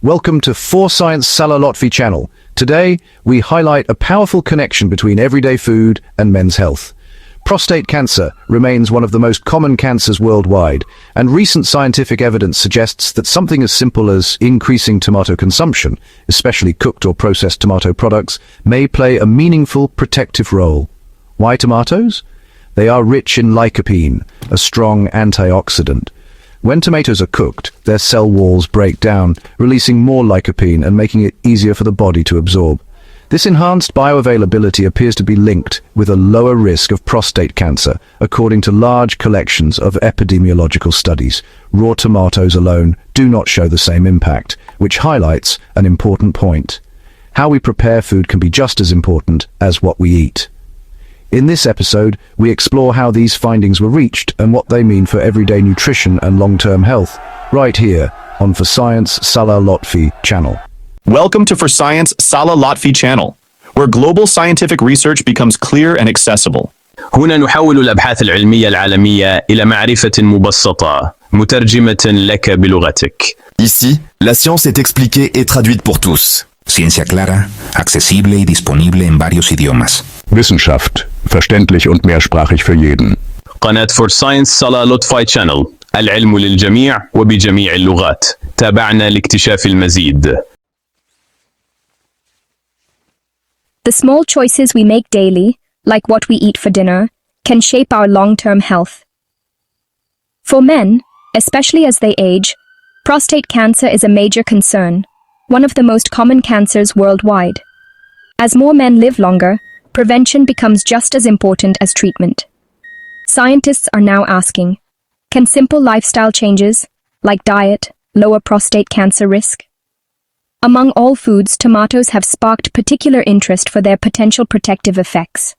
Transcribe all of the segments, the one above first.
Welcome to For Science Salah Lotfy channel. Today, we highlight a powerful connection between everyday food and men's health. Prostate cancer remains one of the most common cancers worldwide, and recent scientific evidence suggests that something as simple as increasing tomato consumption, especially cooked or processed tomato products, may play a meaningful protective role. Why tomatoes? They are rich in lycopene, a strong antioxidant. When tomatoes are cooked, their cell walls break down, releasing more lycopene and making it easier for the body to absorb. This enhanced bioavailability appears to be linked with a lower risk of prostate cancer, according to large collections of epidemiological studies. Raw tomatoes alone do not show the same impact, which highlights an important point. How we prepare food can be just as important as what we eat. In this episode, we explore how these findings were reached and what they mean for everyday nutrition and long-term health, right here on For Science Salah Lotfy channel. Welcome to For Science Salah Lotfy channel, where global scientific research becomes clear and accessible. هنا نحول الأبحاث العلمية العالمية إلى معرفة مبسطة مترجمة لك بلغتك. Ici, la science est expliquée et traduite pour tous. Ciencia clara, accesible y disponible en varios idiomas. Wissenschaft, verständlich und mehrsprachig für jeden. قناة For Science Salah Lotfy channel. العلم للجميع وبجميع اللغات. تابعنا لاكتشاف المزيد. The small choices we make daily, like what we eat for dinner, can shape our long-term health. For men, especially as they age, prostate cancer is a major concern, one of the most common cancers worldwide. As more men live longer, prevention becomes just as important as treatment. Scientists are now asking, can simple lifestyle changes, like diet, lower prostate cancer risk? Among all foods, tomatoes have sparked particular interest for their potential protective effects.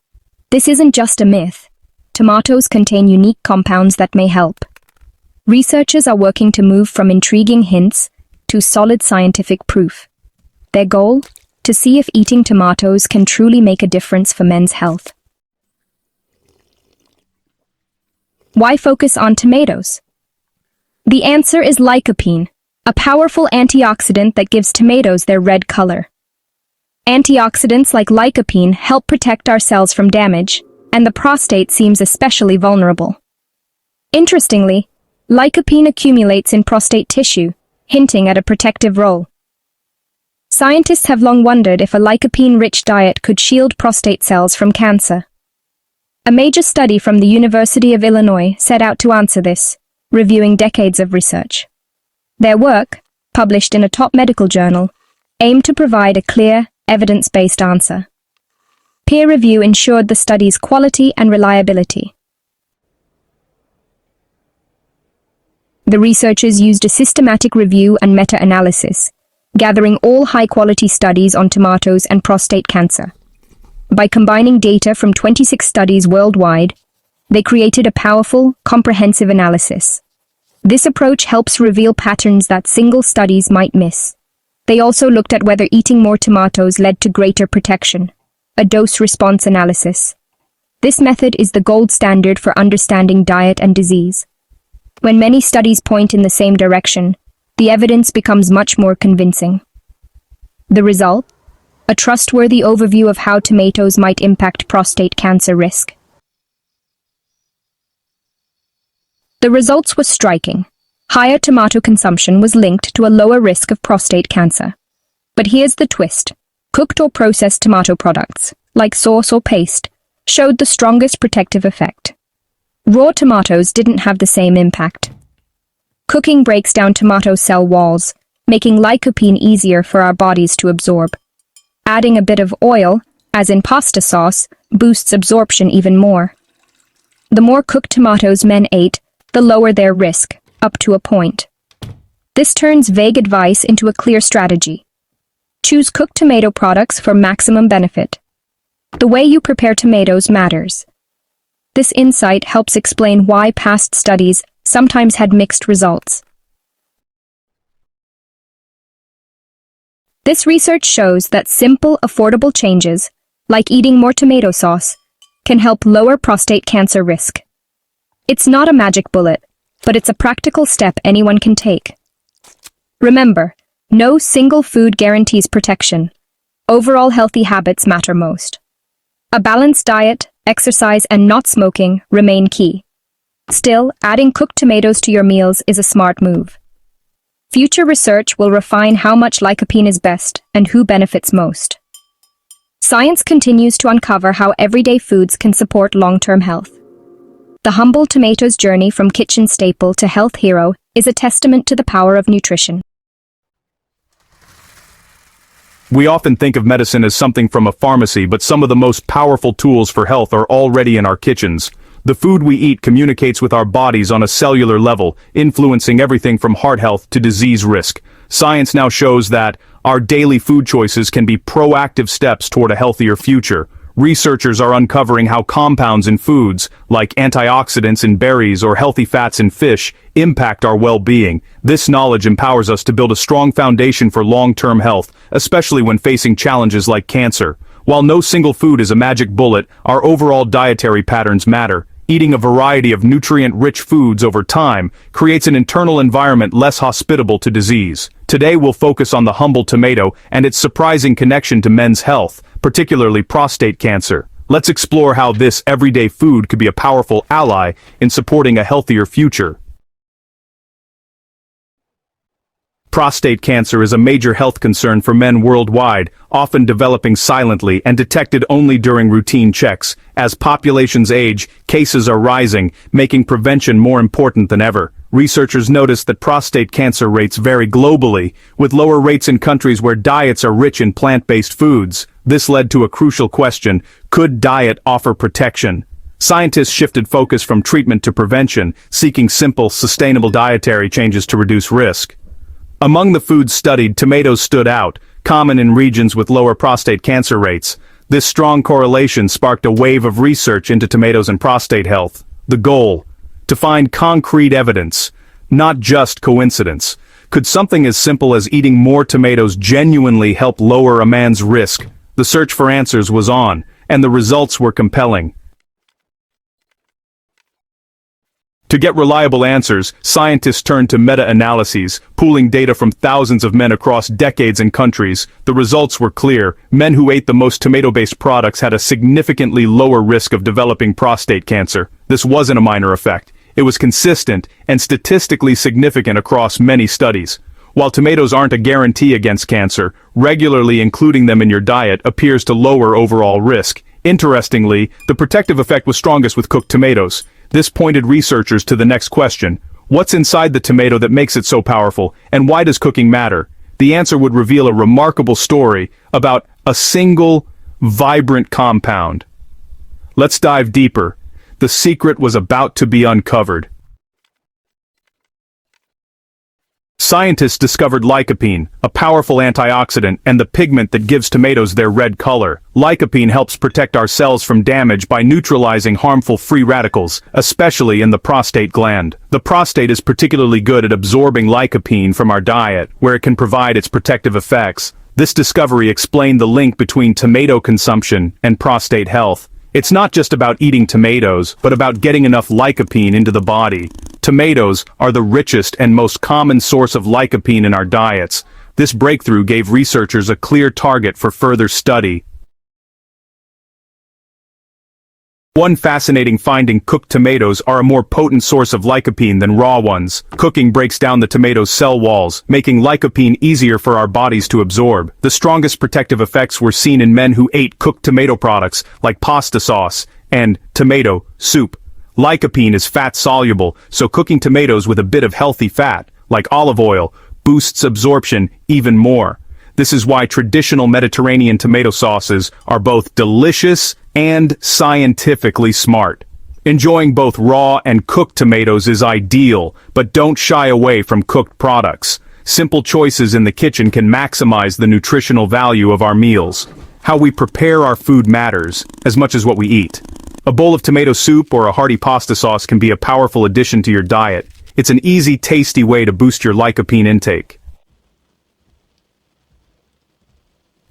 This isn't just a myth. Tomatoes contain unique compounds that may help. Researchers are working to move from intriguing hints to solid scientific proof. Their goal? To see if eating tomatoes can truly make a difference for men's health. Why focus on tomatoes? The answer is lycopene, a powerful antioxidant that gives tomatoes their red color. Antioxidants like lycopene help protect our cells from damage, and the prostate seems especially vulnerable. Interestingly, lycopene accumulates in prostate tissue, hinting at a protective role. Scientists have long wondered if a lycopene-rich diet could shield prostate cells from cancer. A major study from the University of Illinois set out to answer this, reviewing decades of research. Their work, published in a top medical journal, aimed to provide a clear, evidence-based answer. Peer review ensured the study's quality and reliability. The researchers used a systematic review and meta-analysis, gathering all high-quality studies on tomatoes and prostate cancer. By combining data from 26 studies worldwide, they created a powerful, comprehensive analysis. This approach helps reveal patterns that single studies might miss. They also looked at whether eating more tomatoes led to greater protection, a dose-response analysis. This method is the gold standard for understanding diet and disease. When many studies point in the same direction, the evidence becomes much more convincing. The result? A trustworthy overview of how tomatoes might impact prostate cancer risk. The results were striking. Higher tomato consumption was linked to a lower risk of prostate cancer. But here's the twist. Cooked or processed tomato products, like sauce or paste, showed the strongest protective effect. Raw tomatoes didn't have the same impact. Cooking breaks down tomato cell walls, making lycopene easier for our bodies to absorb. Adding a bit of oil, as in pasta sauce, boosts absorption even more. The more cooked tomatoes men ate, the lower their risk, up to a point. This turns vague advice into a clear strategy. Choose cooked tomato products for maximum benefit. The way you prepare tomatoes matters. This insight helps explain why past studies sometimes had mixed results. This research shows that simple, affordable changes, like eating more tomato sauce, can help lower prostate cancer risk. It's not a magic bullet, but it's a practical step anyone can take. Remember, No single food guarantees protection. Overall healthy habits matter most. A balanced diet, exercise, and not smoking remain key. Still, adding cooked tomatoes to your meals is a smart move. Future research will refine how much lycopene is best and who benefits most. Science continues to uncover how everyday foods can support long-term health. The humble tomato's journey from kitchen staple to health hero is a testament to the power of nutrition. We often think of medicine as something from a pharmacy, but some of the most powerful tools for health are already in our kitchens. The food we eat communicates with our bodies on a cellular level, influencing everything from heart health to disease risk. Science now shows that our daily food choices can be proactive steps toward a healthier future. Researchers are uncovering how compounds in foods, like antioxidants in berries or healthy fats in fish, impact our well-being. This knowledge empowers us to build a strong foundation for long-term health, especially when facing challenges like cancer. While no single food is a magic bullet, our overall dietary patterns matter. Eating a variety of nutrient-rich foods over time creates an internal environment less hospitable to disease. Today we'll focus on the humble tomato and its surprising connection to men's health, particularly prostate cancer. Let's explore how this everyday food could be a powerful ally in supporting a healthier future. Prostate cancer is a major health concern for men worldwide, often developing silently and detected only during routine checks. As populations age, cases are rising, making prevention more important than ever. Researchers noticed that prostate cancer rates vary globally, with lower rates in countries where diets are rich in plant-based foods. This led to a crucial question: could diet offer protection? Scientists shifted focus from treatment to prevention, seeking simple, sustainable dietary changes to reduce risk. Among the foods studied, tomatoes stood out, common in regions with lower prostate cancer rates. This strong correlation sparked a wave of research into tomatoes and prostate health. The goal: to find concrete evidence, not just coincidence. Could something as simple as eating more tomatoes genuinely help lower a man's risk? The search for answers was on, and the results were compelling. To get reliable answers, scientists turned to meta-analyses, pooling data from thousands of men across decades and countries. The results were clear. Men who ate the most tomato-based products had a significantly lower risk of developing prostate cancer. This wasn't a minor effect. It was consistent and statistically significant across many studies. While tomatoes aren't a guarantee against cancer, regularly including them in your diet appears to lower overall risk. Interestingly, the protective effect was strongest with cooked tomatoes. This pointed researchers to the next question: what's inside the tomato that makes it so powerful, and why does cooking matter? The answer would reveal a remarkable story about a single, vibrant compound. Let's dive deeper. The secret was about to be uncovered. Scientists discovered lycopene, a powerful antioxidant and the pigment that gives tomatoes their red color. Lycopene helps protect our cells from damage by neutralizing harmful free radicals, especially in the prostate gland. The prostate is particularly good at absorbing lycopene from our diet, where it can provide its protective effects. This discovery explained the link between tomato consumption and prostate health. It's not just about eating tomatoes, but about getting enough lycopene into the body. Tomatoes are the richest and most common source of lycopene in our diets. This breakthrough gave researchers a clear target for further study. One fascinating finding: cooked tomatoes are a more potent source of lycopene than raw ones. Cooking breaks down the tomato's cell walls, making lycopene easier for our bodies to absorb. The strongest protective effects were seen in men who ate cooked tomato products like pasta sauce and tomato soup. Lycopene is fat-soluble, so cooking tomatoes with a bit of healthy fat, like olive oil, boosts absorption even more. This is why traditional Mediterranean tomato sauces are both delicious and scientifically smart. Enjoying both raw and cooked tomatoes is ideal, but don't shy away from cooked products. Simple choices in the kitchen can maximize the nutritional value of our meals. How we prepare our food matters as much as what we eat. A bowl of tomato soup or a hearty pasta sauce can be a powerful addition to your diet. It's an easy, tasty way to boost your lycopene intake.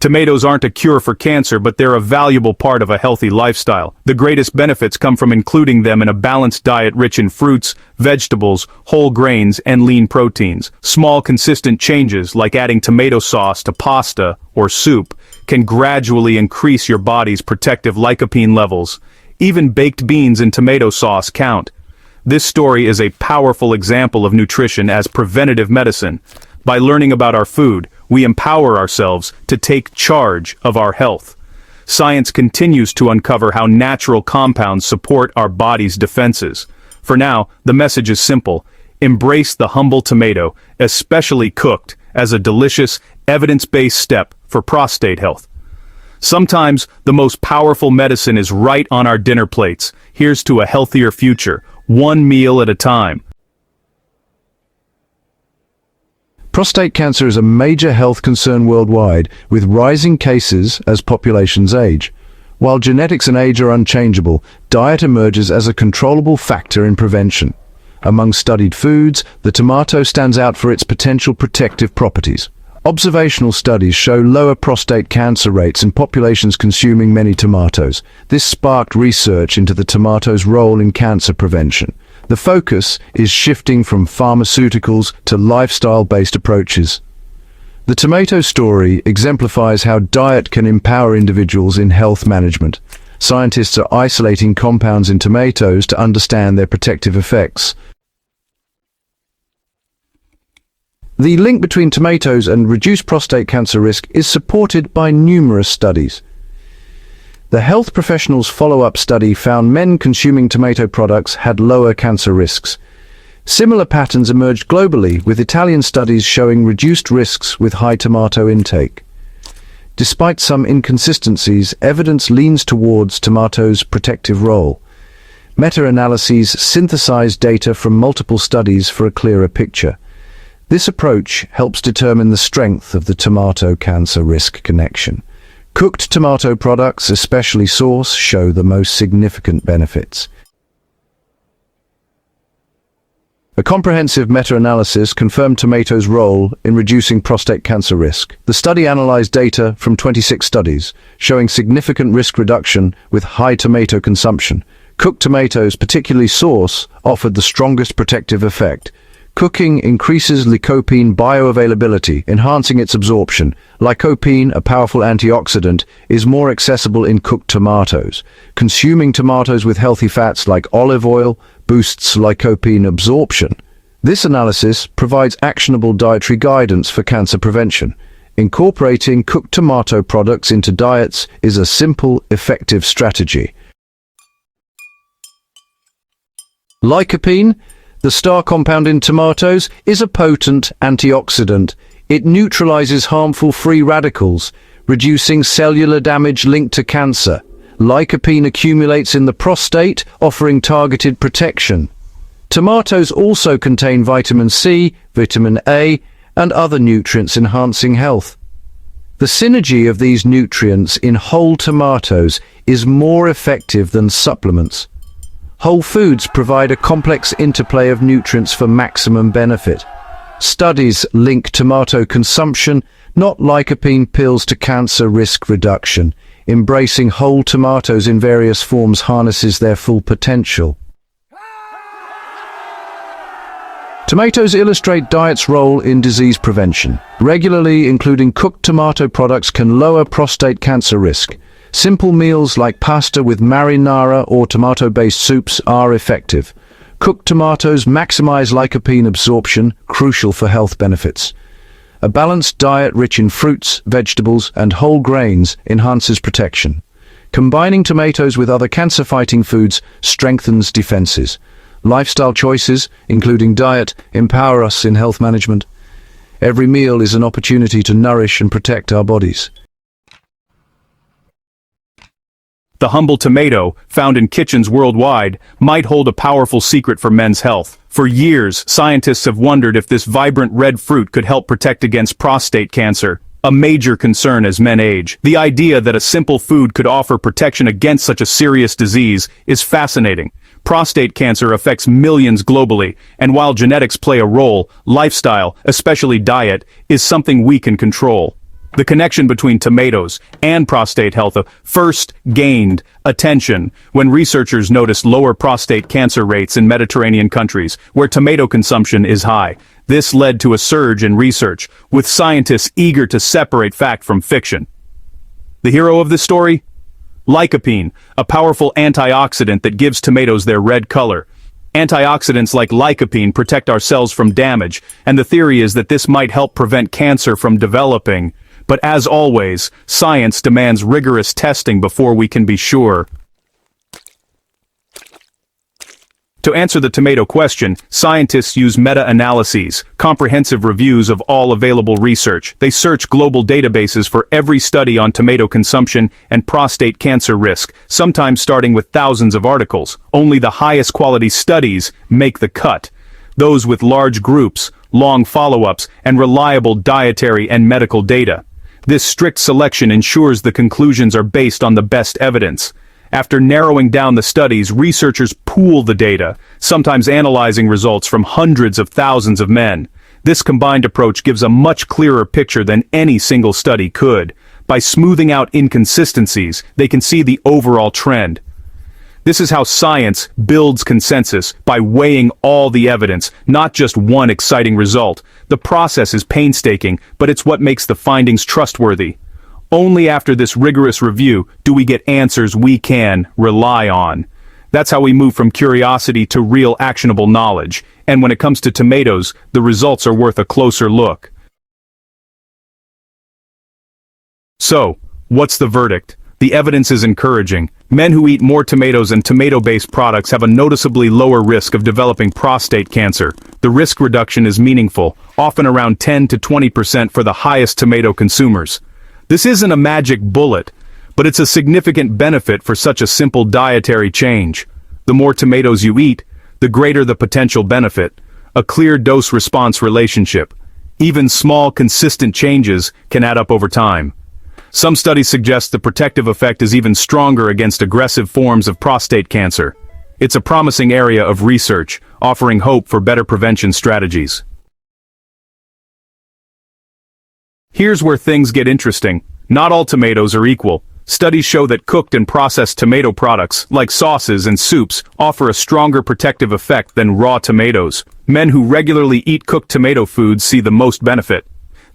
Tomatoes aren't a cure for cancer, but they're a valuable part of a healthy lifestyle. The greatest benefits come from including them in a balanced diet rich in fruits, vegetables, whole grains, and lean proteins. Small, consistent changes, like adding tomato sauce to pasta or soup, can gradually increase your body's protective lycopene levels. Even baked beans in tomato sauce count. This story is a powerful example of nutrition as preventative medicine. By learning about our food, we empower ourselves to take charge of our health. Science continues to uncover how natural compounds support our body's defenses. For now, the message is simple. Embrace the humble tomato, especially cooked, as a delicious, evidence-based step for prostate health. Sometimes, the most powerful medicine is right on our dinner plates. Here's to a healthier future, one meal at a time. Prostate cancer is a major health concern worldwide, with rising cases as populations age. While genetics and age are unchangeable, diet emerges as a controllable factor in prevention. Among studied foods, the tomato stands out for its potential protective properties. Observational studies show lower prostate cancer rates in populations consuming many tomatoes. This sparked research into the tomato's role in cancer prevention. The focus is shifting from pharmaceuticals to lifestyle-based approaches. The tomato story exemplifies how diet can empower individuals in health management. Scientists are isolating compounds in tomatoes to understand their protective effects. The link between tomatoes and reduced prostate cancer risk is supported by numerous studies. The health professionals' follow-up study found men consuming tomato products had lower cancer risks. Similar patterns emerged globally, with Italian studies showing reduced risks with high tomato intake. Despite some inconsistencies, evidence leans towards tomatoes' protective role. Meta-analyses synthesize data from multiple studies for a clearer picture. This approach helps determine the strength of the tomato cancer risk connection. Cooked tomato products, especially sauce, show the most significant benefits. A comprehensive meta-analysis confirmed tomatoes' role in reducing prostate cancer risk. The study analyzed data from 26 studies, showing significant risk reduction with high tomato consumption. Cooked tomatoes, particularly sauce, offered the strongest protective effect. Cooking increases lycopene bioavailability, enhancing its absorption. Lycopene, a powerful antioxidant, is more accessible in cooked tomatoes. Consuming tomatoes with healthy fats like olive oil boosts lycopene absorption. This analysis provides actionable dietary guidance for cancer prevention. Incorporating cooked tomato products into diets is a simple, effective strategy. Lycopene, the star compound in tomatoes, is a potent antioxidant. It neutralizes harmful free radicals, reducing cellular damage linked to cancer. Lycopene accumulates in the prostate, offering targeted protection. Tomatoes also contain vitamin C, vitamin A, and other nutrients enhancing health. The synergy of these nutrients in whole tomatoes is more effective than supplements. Whole foods provide a complex interplay of nutrients for maximum benefit. Studies link tomato consumption, not lycopene pills, to cancer risk reduction. Embracing whole tomatoes in various forms harnesses their full potential. Tomatoes illustrate diet's role in disease prevention. Regularly including cooked tomato products can lower prostate cancer risk. Simple meals like pasta with marinara or tomato-based soups are effective. Cooked tomatoes maximize lycopene absorption, crucial for health benefits. A balanced diet rich in fruits, vegetables, and whole grains enhances protection. Combining tomatoes with other cancer-fighting foods strengthens defenses. Lifestyle choices, including diet, empower us in health management. Every meal is an opportunity to nourish and protect our bodies. The humble tomato, found in kitchens worldwide, might hold a powerful secret for men's health. For years, scientists have wondered if this vibrant red fruit could help protect against prostate cancer, a major concern as men age. The idea that a simple food could offer protection against such a serious disease is fascinating. Prostate cancer affects millions globally, and while genetics play a role, lifestyle, especially diet, is something we can control. The connection between tomatoes and prostate health first gained attention when researchers noticed lower prostate cancer rates in Mediterranean countries where tomato consumption is high. This led to a surge in research, with scientists eager to separate fact from fiction. The hero of this story? Lycopene, a powerful antioxidant that gives tomatoes their red color. Antioxidants like lycopene protect our cells from damage, and the theory is that this might help prevent cancer from developing. But as always, science demands rigorous testing before we can be sure. To answer the tomato question, scientists use meta-analyses, comprehensive reviews of all available research. They search global databases for every study on tomato consumption and prostate cancer risk, sometimes starting with thousands of articles. Only the highest quality studies make the cut. Those with large groups, long follow-ups, and reliable dietary and medical data. This strict selection ensures the conclusions are based on the best evidence. After narrowing down the studies, researchers pool the data, sometimes analyzing results from hundreds of thousands of men. This combined approach gives a much clearer picture than any single study could. By smoothing out inconsistencies, they can see the overall trend. This is how science builds consensus, by weighing all the evidence, not just one exciting result. The process is painstaking, but it's what makes the findings trustworthy. Only after this rigorous review do we get answers we can rely on. That's how we move from curiosity to real actionable knowledge. And when it comes to tomatoes, the results are worth a closer look. So, what's the verdict? The evidence is encouraging. Men who eat more tomatoes and tomato-based products have a noticeably lower risk of developing prostate cancer. The risk reduction is meaningful, often around 10 to 20% for the highest tomato consumers. This isn't a magic bullet, but it's a significant benefit for such a simple dietary change. The more tomatoes you eat, the greater the potential benefit. A clear dose-response relationship. Even small, consistent changes can add up over time. Some studies suggest the protective effect is even stronger against aggressive forms of prostate cancer. It's a promising area of research, offering hope for better prevention strategies. Here's where things get interesting. Not all tomatoes are equal. Studies show that cooked and processed tomato products, like sauces and soups, offer a stronger protective effect than raw tomatoes. Men who regularly eat cooked tomato foods see the most benefit.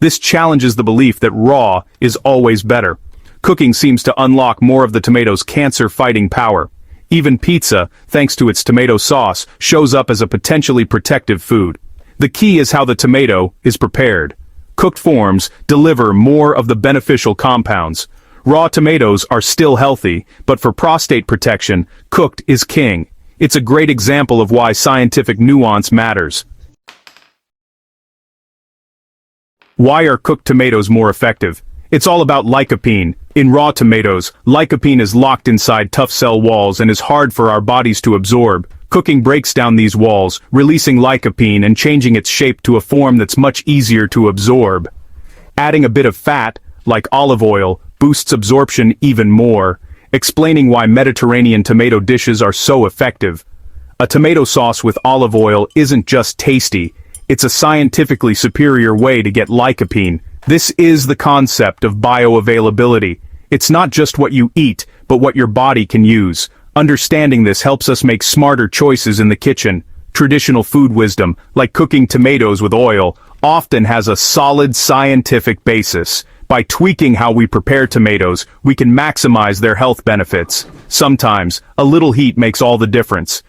This challenges the belief that raw is always better. Cooking seems to unlock more of the tomato's cancer-fighting power. Even pizza, thanks to its tomato sauce, shows up as a potentially protective food. The key is how the tomato is prepared. Cooked forms deliver more of the beneficial compounds. Raw tomatoes are still healthy, but for prostate protection, cooked is king. It's a great example of why scientific nuance matters. Why are cooked tomatoes more effective? It's all about lycopene. In raw tomatoes, lycopene is locked inside tough cell walls and is hard for our bodies to absorb. Cooking breaks down these walls, releasing lycopene and changing its shape to a form that's much easier to absorb. Adding a bit of fat, like olive oil, boosts absorption even more, explaining why Mediterranean tomato dishes are so effective. A tomato sauce with olive oil isn't just tasty, it's a scientifically superior way to get lycopene. This is the concept of bioavailability. It's not just what you eat, but what your body can use. Understanding this helps us make smarter choices in the kitchen. Traditional food wisdom, like cooking tomatoes with oil, often has a solid scientific basis. By tweaking how we prepare tomatoes, we can maximize their health benefits. Sometimes, a little heat makes all the difference.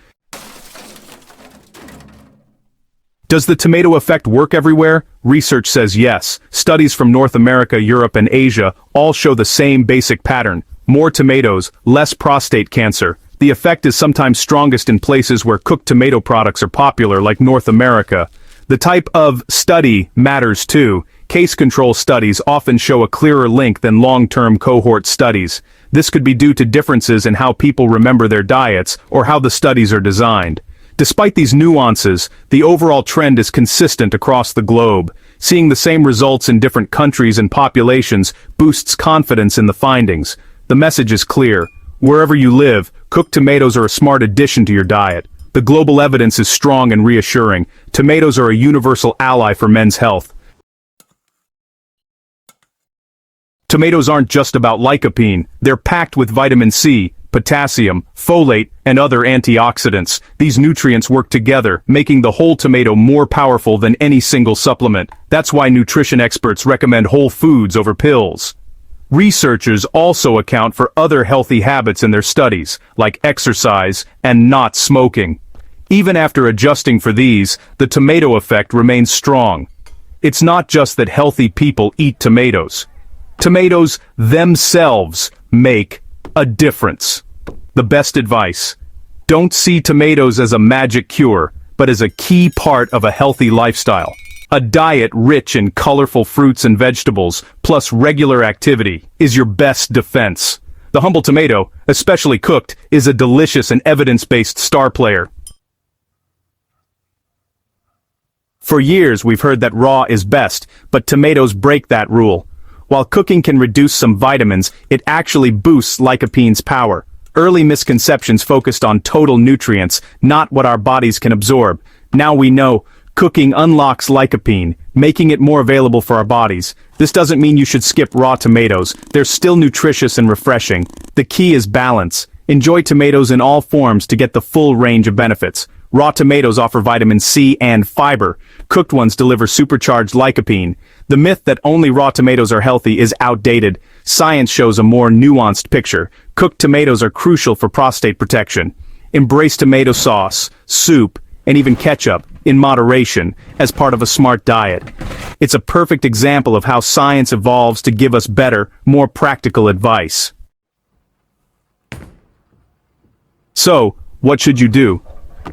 Does the tomato effect work everywhere? Research says yes. Studies from North America, Europe, and Asia all show the same basic pattern. More tomatoes, less prostate cancer. The effect is sometimes strongest in places where cooked tomato products are popular, like North America. The type of study matters too. Case control studies often show a clearer link than long-term cohort studies. This could be due to differences in how people remember their diets or how the studies are designed. Despite these nuances, the overall trend is consistent across the globe. Seeing the same results in different countries and populations boosts confidence in the findings. The message is clear. Wherever you live, cooked tomatoes are a smart addition to your diet. The global evidence is strong and reassuring. Tomatoes are a universal ally for men's health. Tomatoes aren't just about lycopene, they're packed with vitamin C, potassium, folate, and other antioxidants. These nutrients work together, making the whole tomato more powerful than any single supplement. That's why nutrition experts recommend whole foods over pills. Researchers also account for other healthy habits in their studies, like exercise and not smoking. Even after adjusting for these, the tomato effect remains strong. It's not just that healthy people eat tomatoes. Tomatoes themselves make a difference. The best advice: don't see tomatoes as a magic cure, but as a key part of a healthy lifestyle. A diet rich in colorful fruits and vegetables, plus regular activity, is your best defense. The humble tomato, especially cooked, is a delicious and evidence-based star player. For years we've heard that raw is best, but tomatoes break that rule. While cooking can reduce some vitamins, it actually boosts lycopene's power. Early misconceptions focused on total nutrients, not what our bodies can absorb. Now we know cooking unlocks lycopene, making it more available for our bodies. This doesn't mean you should skip raw tomatoes. They're still nutritious and refreshing. The key is balance. Enjoy tomatoes in all forms to get the full range of benefits. Raw tomatoes offer vitamin C and fiber. Cooked ones deliver supercharged lycopene. The myth that only raw tomatoes are healthy is outdated. Science shows a more nuanced picture. Cooked tomatoes are crucial for prostate protection. Embrace tomato sauce, soup, and even ketchup, in moderation, as part of a smart diet. It's a perfect example of how science evolves to give us better, more practical advice. So, what should you do?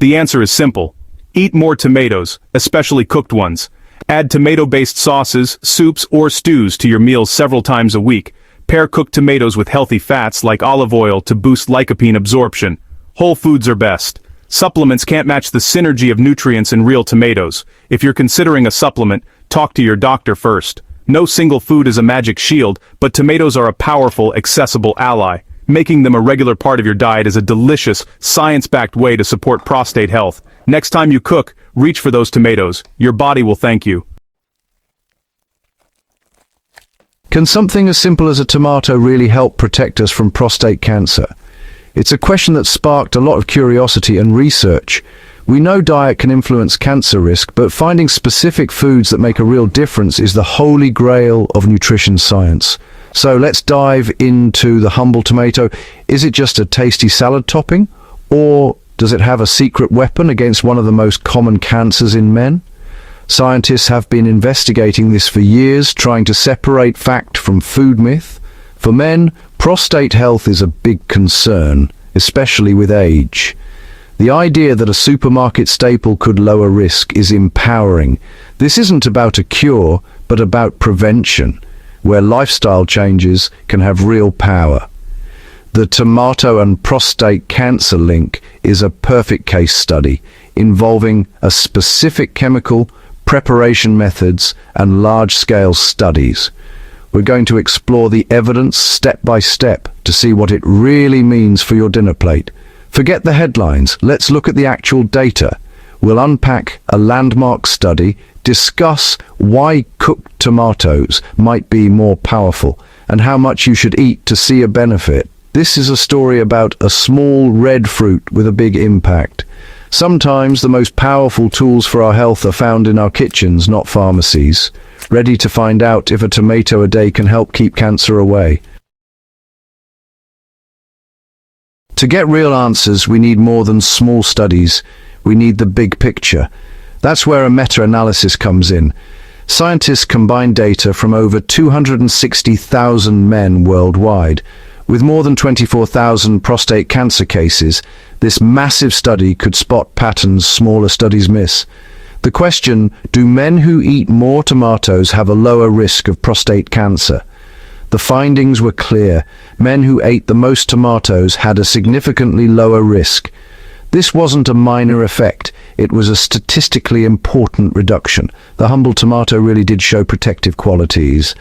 The answer is simple. Eat more tomatoes, especially cooked ones. Add tomato-based sauces, soups, or stews to your meals several times a week. Pair cooked tomatoes with healthy fats like olive oil to boost lycopene absorption. Whole foods are best. Supplements can't match the synergy of nutrients in real tomatoes. If you're considering a supplement, talk to your doctor first. No single food is a magic shield, but tomatoes are a powerful, accessible ally. Making them a regular part of your diet is a delicious, science-backed way to support prostate health. Next time you cook, reach for those tomatoes. Your body will thank you. Can something as simple as a tomato really help protect us from prostate cancer? It's a question that sparked a lot of curiosity and research. We know diet can influence cancer risk, but finding specific foods that make a real difference is the holy grail of nutrition science. So let's dive into the humble tomato. Is it just a tasty salad topping? Or does it have a secret weapon against one of the most common cancers in men? Scientists have been investigating this for years, trying to separate fact from food myth. For men, prostate health is a big concern, especially with age. The idea that a supermarket staple could lower risk is empowering. This isn't about a cure, but about prevention, where lifestyle changes can have real power. The tomato and prostate cancer link is a perfect case study, involving a specific chemical, preparation methods, and large-scale studies. We're going to explore the evidence step by step to see what it really means for your dinner plate. Forget the headlines, let's look at the actual data. We'll unpack a landmark study, discuss why cooked tomatoes might be more powerful, and how much you should eat to see a benefit. This is a story about a small red fruit with a big impact. Sometimes the most powerful tools for our health are found in our kitchens, not pharmacies. Ready to find out if a tomato a day can help keep cancer away? To get real answers, we need more than small studies. We need the big picture. That's where a meta-analysis comes in. Scientists combine data from over 260,000 men worldwide. With more than 24,000 prostate cancer cases, this massive study could spot patterns smaller studies miss. The question, do men who eat more tomatoes have a lower risk of prostate cancer? The findings were clear. Men who ate the most tomatoes had a significantly lower risk. This wasn't a minor effect, it was a statistically important reduction. The humble tomato really did show protective qualities.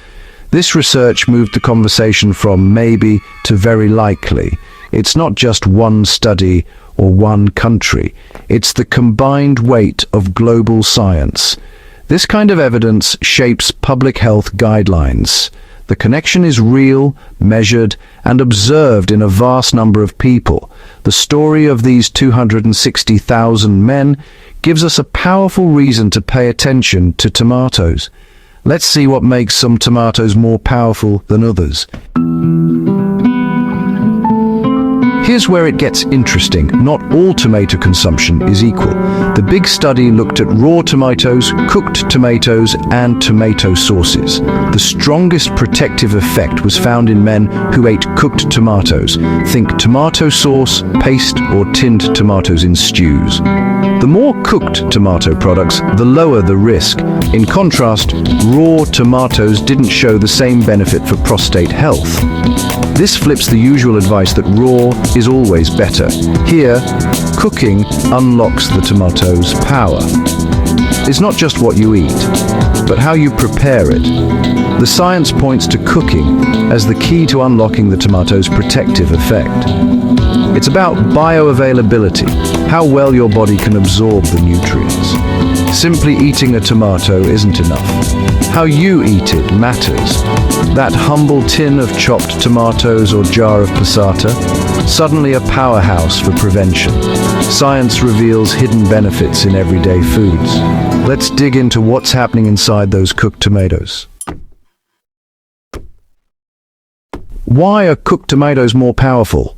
This research moved the conversation from maybe to very likely. It's not just one study or one country. It's the combined weight of global science. This kind of evidence shapes public health guidelines. The connection is real, measured, and observed in a vast number of people. The story of these 260,000 men gives us a powerful reason to pay attention to tomatoes. Let's see what makes some tomatoes more powerful than others. Here's where it gets interesting. Not all tomato consumption is equal. The big study looked at raw tomatoes, cooked tomatoes, and tomato sauces. The strongest protective effect was found in men who ate cooked tomatoes. Think tomato sauce, paste, or tinned tomatoes in stews. The more cooked tomato products, the lower the risk. In contrast, raw tomatoes didn't show the same benefit for prostate health. This flips the usual advice that raw is always better. Here, cooking unlocks the tomato's power. It's not just what you eat, but how you prepare it. The science points to cooking as the key to unlocking the tomato's protective effect. It's about bioavailability, how well your body can absorb the nutrients. Simply eating a tomato isn't enough. How you eat it matters. That humble tin of chopped tomatoes or jar of passata, suddenly a powerhouse for prevention. Science reveals hidden benefits in everyday foods. Let's dig into what's happening inside those cooked tomatoes. Why are cooked tomatoes more powerful?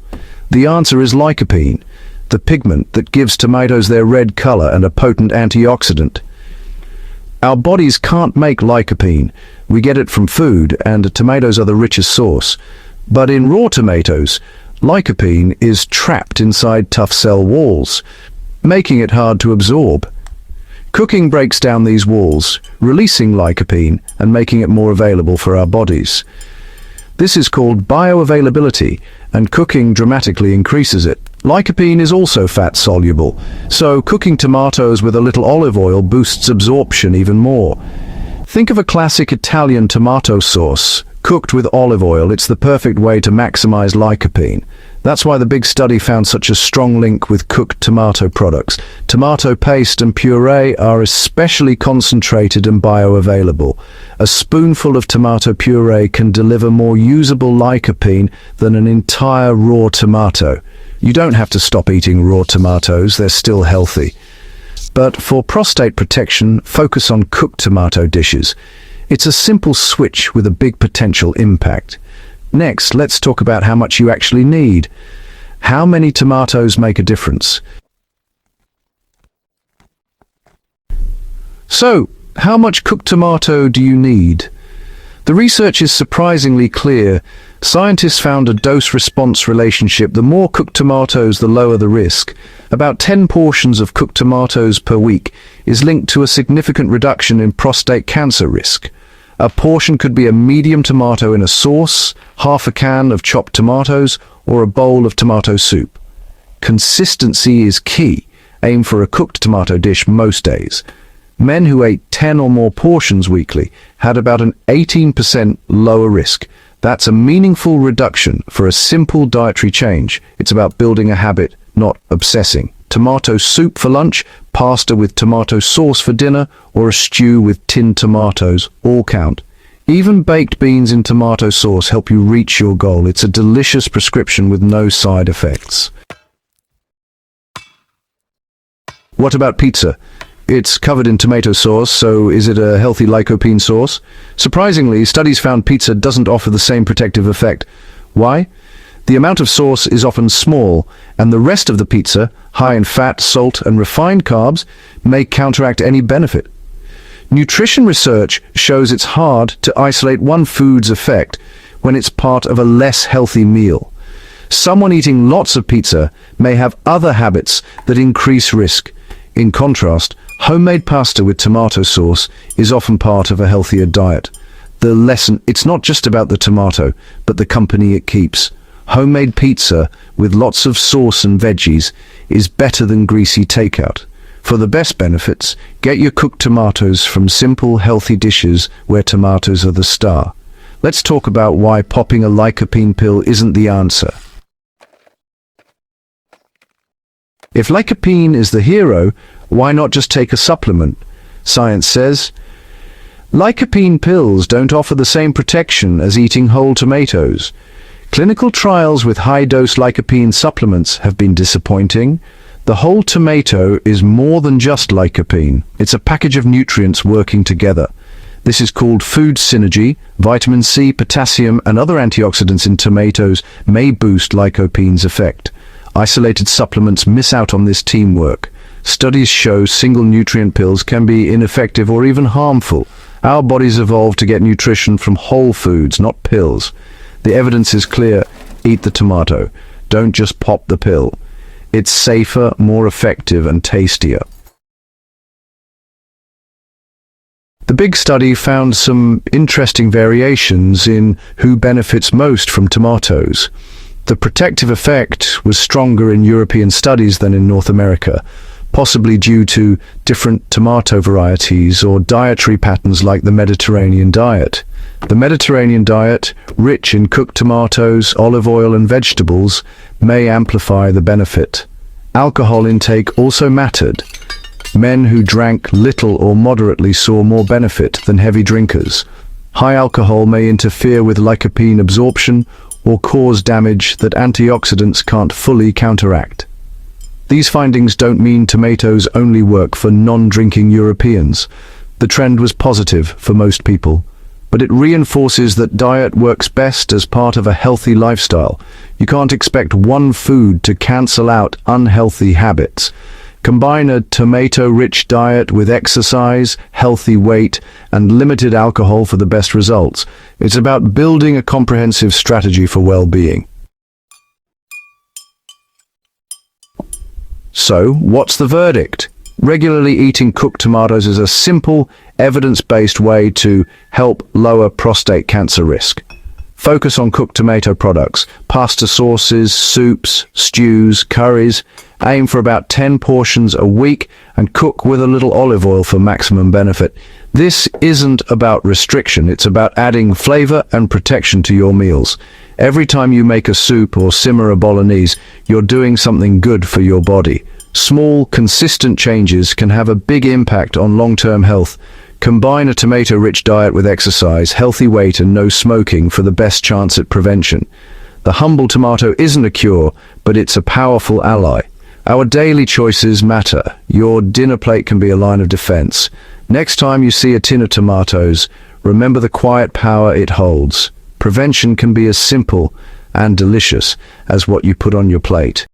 The answer is lycopene, the pigment that gives tomatoes their red color and a potent antioxidant. Our bodies can't make lycopene. We get it from food, and tomatoes are the richest source. But in raw tomatoes, lycopene is trapped inside tough cell walls, making it hard to absorb. Cooking breaks down these walls, releasing lycopene and making it more available for our bodies. This is called bioavailability, and cooking dramatically increases it. Lycopene is also fat-soluble, so cooking tomatoes with a little olive oil boosts absorption even more. Think of a classic Italian tomato sauce. Cooked with olive oil, it's the perfect way to maximize lycopene. That's why the big study found such a strong link with cooked tomato products. Tomato paste and puree are especially concentrated and bioavailable. A spoonful of tomato puree can deliver more usable lycopene than an entire raw tomato. You don't have to stop eating raw tomatoes, they're still healthy. But for prostate protection, focus on cooked tomato dishes. It's a simple switch with a big potential impact. Next, let's talk about how much you actually need. How many tomatoes make a difference? So, how much cooked tomato do you need? The research is surprisingly clear. Scientists found a dose-response relationship. The more cooked tomatoes, the lower the risk. About 10 portions of cooked tomatoes per week is linked to a significant reduction in prostate cancer risk. A portion could be a medium tomato in a sauce, half a can of chopped tomatoes, or a bowl of tomato soup. Consistency is key. Aim for a cooked tomato dish most days. Men who ate 10 or more portions weekly had about an 18% lower risk. That's a meaningful reduction for a simple dietary change. It's about building a habit, not obsessing. Tomato soup for lunch, pasta with tomato sauce for dinner, or a stew with tinned tomatoes all count. Even baked beans in tomato sauce help you reach your goal. It's a delicious prescription with no side effects. What about pizza? It's covered in tomato sauce, so is it a healthy lycopene source? Surprisingly, studies found pizza doesn't offer the same protective effect. Why? The amount of sauce is often small, and the rest of the pizza, high in fat, salt, and refined carbs, may counteract any benefit. Nutrition research shows it's hard to isolate one food's effect when it's part of a less healthy meal. Someone eating lots of pizza may have other habits that increase risk. In contrast, homemade pasta with tomato sauce is often part of a healthier diet. The lesson, it's not just about the tomato, but the company it keeps. Homemade pizza with lots of sauce and veggies is better than greasy takeout. For the best benefits, get your cooked tomatoes from simple, healthy dishes where tomatoes are the star. Let's talk about why popping a lycopene pill isn't the answer. If lycopene is the hero, why not just take a supplement? Science says, Lycopene pills don't offer the same protection as eating whole tomatoes. Clinical trials with high-dose lycopene supplements have been disappointing. The whole tomato is more than just lycopene. It's a package of nutrients working together. This is called food synergy. Vitamin C, potassium, and other antioxidants in tomatoes may boost lycopene's effect. Isolated supplements miss out on this teamwork. Studies show single nutrient pills can be ineffective or even harmful. Our bodies evolved to get nutrition from whole foods, not pills. The evidence is clear. Eat the tomato. Don't just pop the pill. It's safer, more effective, and tastier. The big study found some interesting variations in who benefits most from tomatoes. The protective effect was stronger in European studies than in North America, possibly due to different tomato varieties or dietary patterns like the Mediterranean diet. The Mediterranean diet, rich in cooked tomatoes, olive oil and vegetables, may amplify the benefit. Alcohol intake also mattered. Men who drank little or moderately saw more benefit than heavy drinkers. High alcohol may interfere with lycopene absorption or cause damage that antioxidants can't fully counteract. These findings don't mean tomatoes only work for non-drinking Europeans. The trend was positive for most people, but it reinforces that diet works best as part of a healthy lifestyle. You can't expect one food to cancel out unhealthy habits. Combine a tomato-rich diet with exercise, healthy weight, and limited alcohol for the best results. It's about building a comprehensive strategy for well-being. So, what's the verdict? Regularly eating cooked tomatoes is a simple, evidence-based way to help lower prostate cancer risk. Focus on cooked tomato products, pasta sauces, soups, stews, curries. Aim for about 10 portions a week and cook with a little olive oil for maximum benefit. This isn't about restriction, it's about adding flavor and protection to your meals. Every time you make a soup or simmer a bolognese, you're doing something good for your body. Small, consistent changes can have a big impact on long-term health. Combine a tomato-rich diet with exercise, healthy weight, and no smoking for the best chance at prevention. The humble tomato isn't a cure, but it's a powerful ally. Our daily choices matter. Your dinner plate can be a line of defense. Next time you see a tin of tomatoes, remember the quiet power it holds. Prevention can be as simple and delicious as what you put on your plate.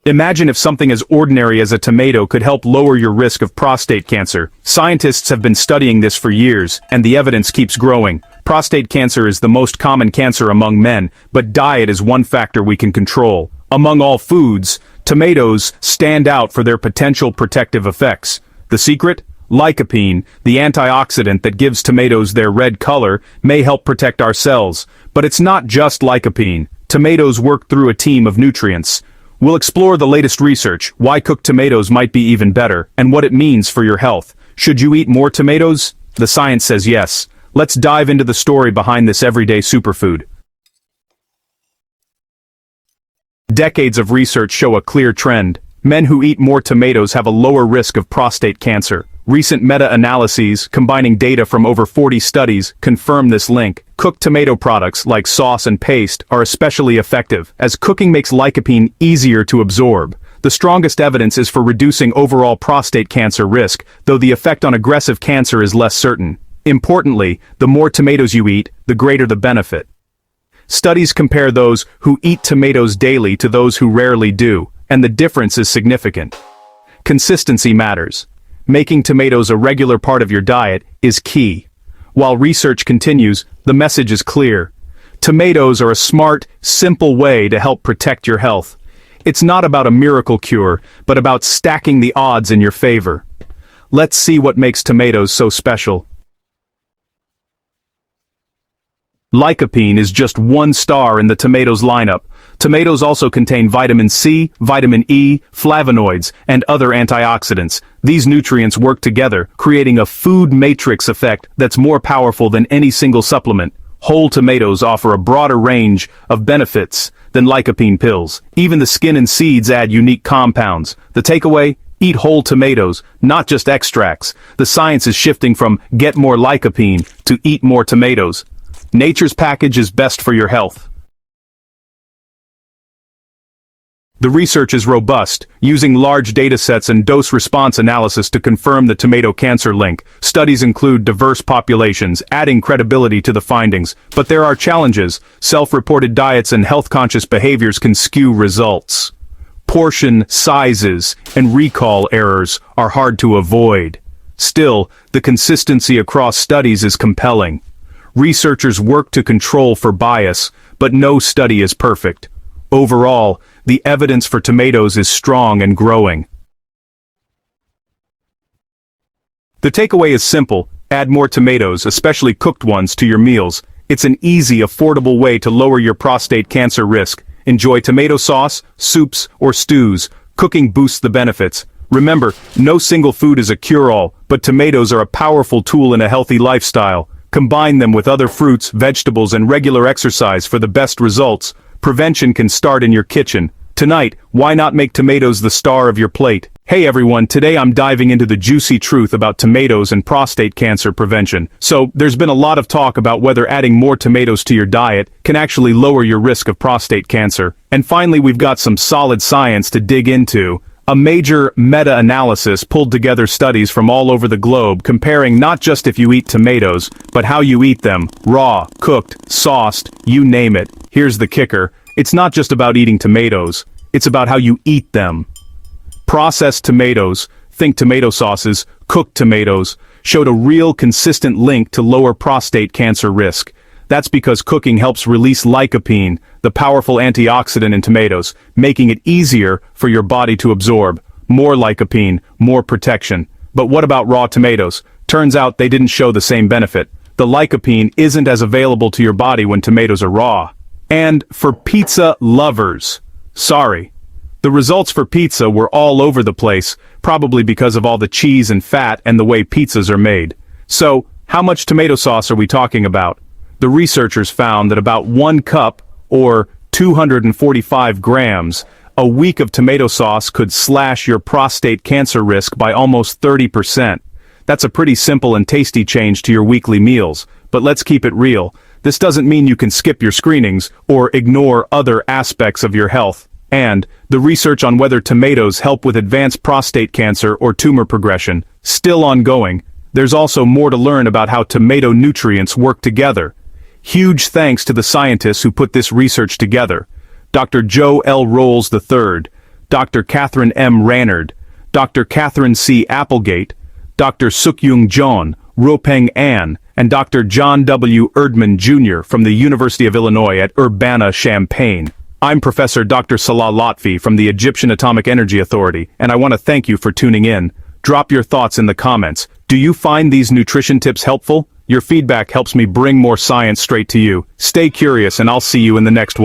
Imagine if something as ordinary as a tomato could help lower your risk of prostate cancer. Scientists have been studying this for years, and the evidence keeps growing. Prostate cancer is the most common cancer among men, but diet is one factor we can control. Among all foods, tomatoes stand out for their potential protective effects. The secret? Lycopene, the antioxidant that gives tomatoes their red color, may help protect our cells. But it's not just lycopene. Tomatoes work through a team of nutrients. We'll explore the latest research, why cooked tomatoes might be even better, and what it means for your health. Should you eat more tomatoes? The science says yes. Let's dive into the story behind this everyday superfood. Decades of research show a clear trend. Men who eat more tomatoes have a lower risk of prostate cancer. Recent meta-analyses, combining data from over 40 studies, confirm this link. Cooked tomato products, like sauce and paste, are especially effective, as cooking makes lycopene easier to absorb. The strongest evidence is for reducing overall prostate cancer risk, though the effect on aggressive cancer is less certain. Importantly, the more tomatoes you eat, the greater the benefit. Studies compare those who eat tomatoes daily to those who rarely do, and the difference is significant. Consistency matters. Making tomatoes a regular part of your diet is key. While research continues, the message is clear. Tomatoes are a smart, simple way to help protect your health. It's not about a miracle cure, but about stacking the odds in your favor. Let's see what makes tomatoes so special. Lycopene is just one star in the tomatoes lineup. Tomatoes also contain vitamin C, vitamin E, flavonoids, and other antioxidants. These nutrients work together, creating a food matrix effect that's more powerful than any single supplement. Whole tomatoes offer a broader range of benefits than lycopene pills. Even the skin and seeds add unique compounds. The takeaway? Eat whole tomatoes, not just extracts. The science is shifting from get more lycopene to eat more tomatoes. Nature's package is best for your health. The research is robust, using large datasets and dose-response analysis to confirm the tomato cancer link. Studies include diverse populations, adding credibility to the findings. But there are challenges. Self-reported diets and health-conscious behaviors can skew results. Portion sizes and recall errors are hard to avoid. Still, the consistency across studies is compelling. Researchers work to control for bias, but no study is perfect. Overall, the evidence for tomatoes is strong and growing. The takeaway is simple: add more tomatoes, especially cooked ones, to your meals. It's an easy, affordable way to lower your prostate cancer risk. Enjoy tomato sauce, soups, or stews. Cooking boosts the benefits. Remember, no single food is a cure-all, but tomatoes are a powerful tool in a healthy lifestyle. Combine them with other fruits, vegetables, and regular exercise for the best results. Prevention can start in your kitchen. Tonight, why not make tomatoes the star of your plate? Hey everyone, today I'm diving into the juicy truth about tomatoes and prostate cancer prevention. So, there's been a lot of talk about whether adding more tomatoes to your diet can actually lower your risk of prostate cancer. And finally, we've got some solid science to dig into. A major meta-analysis pulled together studies from all over the globe comparing not just if you eat tomatoes, but how you eat them, raw, cooked, sauced, you name it. Here's the kicker: it's not just about eating tomatoes, it's about how you eat them. Processed tomatoes, think tomato sauces, cooked tomatoes, showed a real consistent link to lower prostate cancer risk. That's because cooking helps release lycopene, the powerful antioxidant in tomatoes, making it easier for your body to absorb. More lycopene, more protection. But what about raw tomatoes? Turns out they didn't show the same benefit. The lycopene isn't as available to your body when tomatoes are raw. And for pizza lovers, sorry. The results for pizza were all over the place, probably because of all the cheese and fat and the way pizzas are made. So, how much tomato sauce are we talking about? The researchers found that about 1 cup, or 245 grams, a week of tomato sauce could slash your prostate cancer risk by almost 30%. That's a pretty simple and tasty change to your weekly meals, but let's keep it real. This doesn't mean you can skip your screenings or ignore other aspects of your health. And the research on whether tomatoes help with advanced prostate cancer or tumor progression, still ongoing. There's also more to learn about how tomato nutrients work together. Huge thanks to the scientists who put this research together: Dr. Joe L. Rolls III, Dr. Catherine M. Rannard, Dr. Catherine C. Applegate, Dr. Sukyoung Jeon, Ropeng An, and Dr. John W. Erdman Jr. from the University of Illinois at Urbana-Champaign. I'm Professor Dr. Salah Lotfy from the Egyptian Atomic Energy Authority, and I want to thank you for tuning in. Drop your thoughts in the comments. Do you find these nutrition tips helpful? Your feedback helps me bring more science straight to you. Stay curious, and I'll see you in the next one.